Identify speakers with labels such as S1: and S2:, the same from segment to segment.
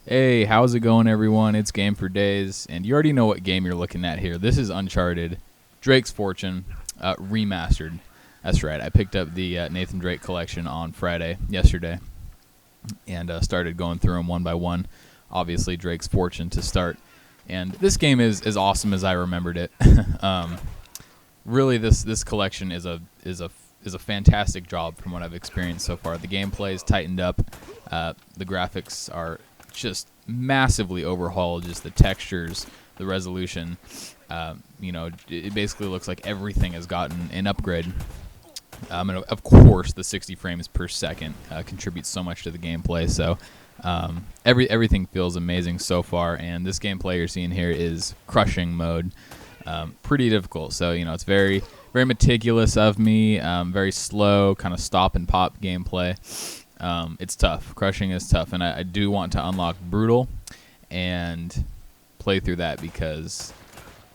S1: Hey, how's it going, everyone? It's Game for Days, and you already know what game you're looking at here. This is Uncharted, Drake's Fortune, remastered. That's right. I picked up the Nathan Drake collection on yesterday, and started going through them one by one. Obviously, Drake's Fortune to start, and this game is as awesome as I remembered it. Really, this collection is a fantastic job from what I've experienced so far. The gameplay is tightened up. The graphics are just massively overhauled. Just the textures, the resolution. It basically looks like everything has gotten an upgrade. And of course, the 60 frames per second contributes so much to the gameplay. So everything feels amazing so far. And this gameplay you're seeing here is crushing mode. Pretty difficult. So it's very meticulous of me. Very slow, kind of stop and pop gameplay. It's tough. Crushing is tough, and I do want to unlock Brutal and play through that because,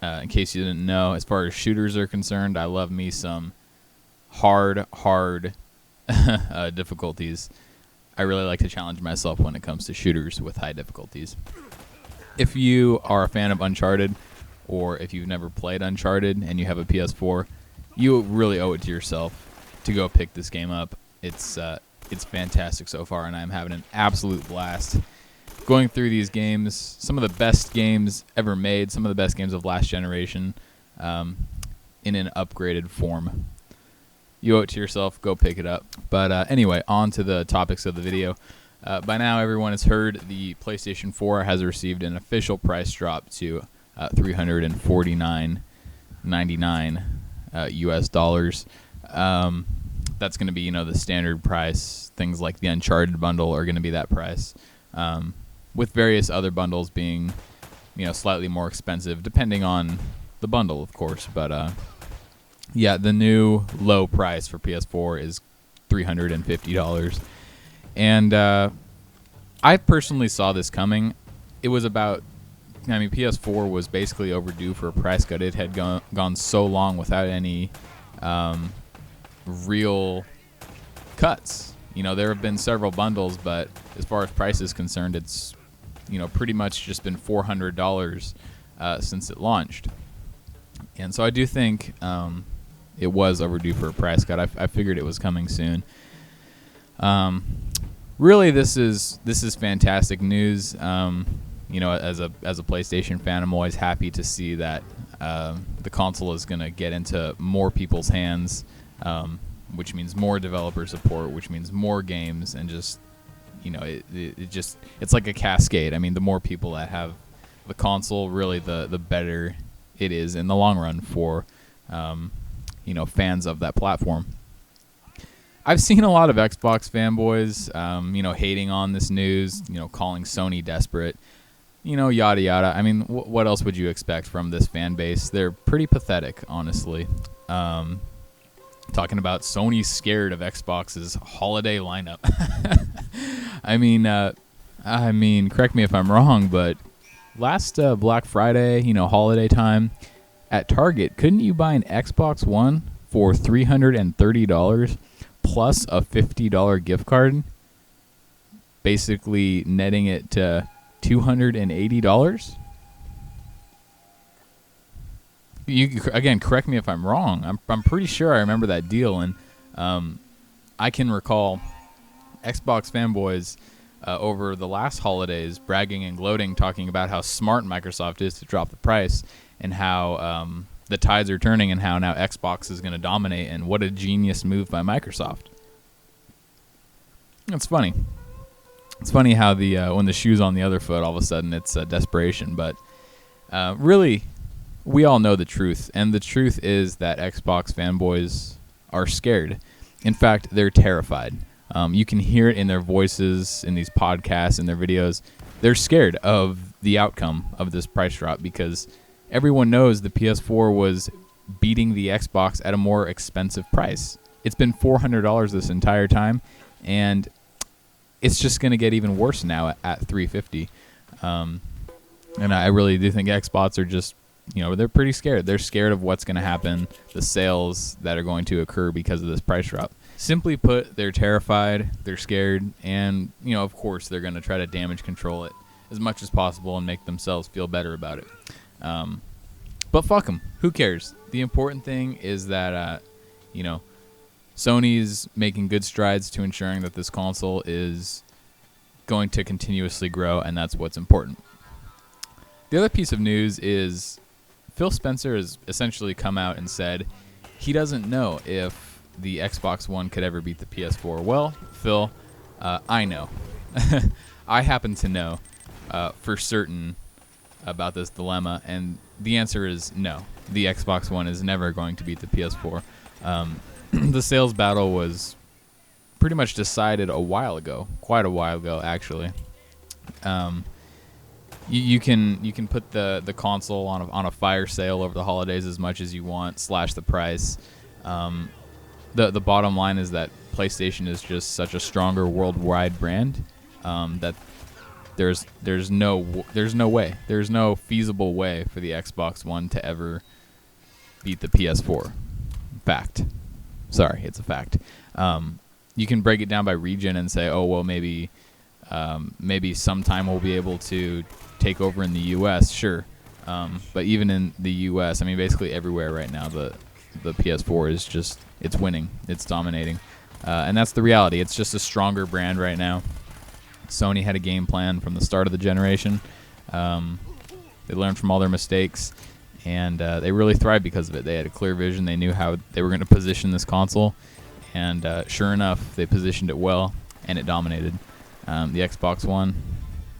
S1: in case you didn't know, as far as shooters are concerned, I love me some hard difficulties. I really like to challenge myself when it comes to shooters with high difficulties. If you are a fan of Uncharted, or if you've never played Uncharted and you have a PS4, you really owe it to yourself to go pick this game up. It's fantastic so far, and I'm having an absolute blast going through these games. Some of the best games ever made, some of the best games of last generation, in an upgraded form. You owe it to yourself. Go pick it up. But anyway, on to the topics of the video. By now, everyone has heard the PlayStation 4 has received an official price drop to $349.99 US dollars. That's going to be, the standard price. Things like the Uncharted bundle are going to be that price, with various other bundles being, slightly more expensive, depending on the bundle, of course. But yeah, the new low price for PS4 is $350, and I personally saw this coming. It was PS4 was basically overdue for a price cut. It had gone so long without any real cuts. There have been several bundles, but as far as price is concerned, it's pretty much just been $400 since it launched. And so I do think it was overdue for a price cut. I figured it was coming soon. Really, this is fantastic news. As a PlayStation fan, I'm always happy to see that the console is going to get into more people's hands, which means more developer support, which means more games, and just it's like a cascade. I mean, the more people that have the console, really, the better it is in the long run for fans of that platform. I've seen a lot of Xbox fanboys, hating on this news, calling Sony desperate. Yada yada. I mean, what else would you expect from this fan base? They're pretty pathetic, honestly. Talking about Sony's scared of Xbox's holiday lineup. I mean, correct me if I'm wrong, but last Black Friday, holiday time, at Target, couldn't you buy an Xbox One for $330 plus a $50 gift card? Basically netting it to $280. You again, correct me if I'm wrong. I'm pretty sure I remember that deal, and I can recall Xbox fanboys over the last holidays bragging and gloating, talking about how smart Microsoft is to drop the price, and how the tides are turning, and how now Xbox is going to dominate, and what a genius move by Microsoft. It's funny. It's funny how when the shoe's on the other foot, all of a sudden it's desperation. But really, we all know the truth. And the truth is that Xbox fanboys are scared. In fact, they're terrified. You can hear it in their voices, in these podcasts, in their videos. They're scared of the outcome of this price drop because everyone knows the PS4 was beating the Xbox at a more expensive price. It's been $400 this entire time, and it's just going to get even worse now at $350. And I really do think Xbox are just, they're pretty scared. They're scared of what's going to happen, the sales that are going to occur because of this price drop. Simply put, they're terrified, they're scared, and, of course, they're going to try to damage control it as much as possible and make themselves feel better about it. But fuck them. Who cares? The important thing is that, Sony's making good strides to ensuring that this console is going to continuously grow, and that's what's important. The other piece of news is Phil Spenser has essentially come out and said he doesn't know if the Xbox One could ever beat the PS4. Well, Phil, I know. I happen to know for certain about this dilemma, and the answer is no. The Xbox One is never going to beat the PS4. The sales battle was pretty much decided a while ago, quite a while ago, actually. You can put the console on a fire sale over the holidays as much as you want, slash the price. The bottom line is that PlayStation is just such a stronger worldwide brand that there's no way, there's no feasible way for the Xbox One to ever beat the PS4. Fact. Sorry, it's a fact. You can break it down by region and say, oh well, maybe sometime we'll be able to take over in the U.S. Sure, but even in the U.S., I mean, basically everywhere right now, the PS4 is just, it's winning, it's dominating, and that's the reality. It's just a stronger brand right now. Sony had a game plan from the start of the generation. They learned from all their mistakes, and they really thrived because of it. They had a clear vision. They knew how they were going to position this console, and sure enough, they positioned it well, and it dominated. The Xbox One,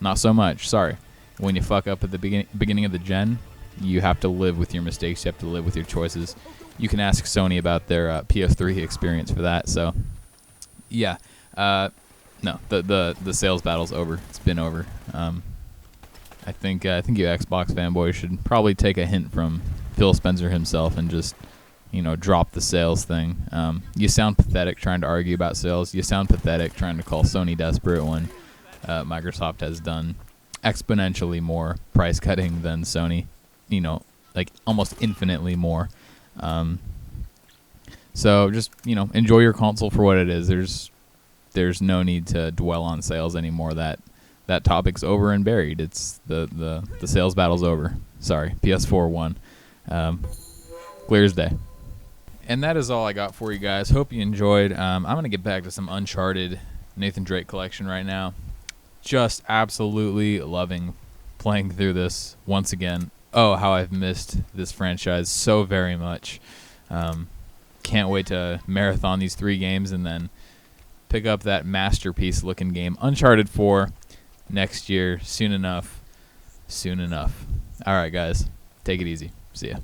S1: not so much. Sorry. When you fuck up at the beginning of the gen, you have to live with your mistakes. You have to live with your choices. You can ask Sony about their PS3 experience for that. So, yeah. No, the sales battle's over. It's been over. I think you Xbox fanboys should probably take a hint from Phil Spenser himself and just, drop the sales thing. You sound pathetic trying to argue about sales. You sound pathetic trying to call Sony desperate when Microsoft has done exponentially more price cutting than Sony. Like almost infinitely more. So just enjoy your console for what it is. There's no need to dwell on sales anymore. That topic's over and buried. It's the sales battle's over. Sorry, PS4 won. Clear as day. And that is all I got for you guys. Hope you enjoyed. I'm going to get back to some Uncharted Nathan Drake collection right now. Just absolutely loving playing through this once again. Oh, how I've missed this franchise so very much. Can't wait to marathon these 3 games and then pick up that masterpiece looking game, Uncharted 4, next year. Soon enough. All right, guys. Take it easy. See ya.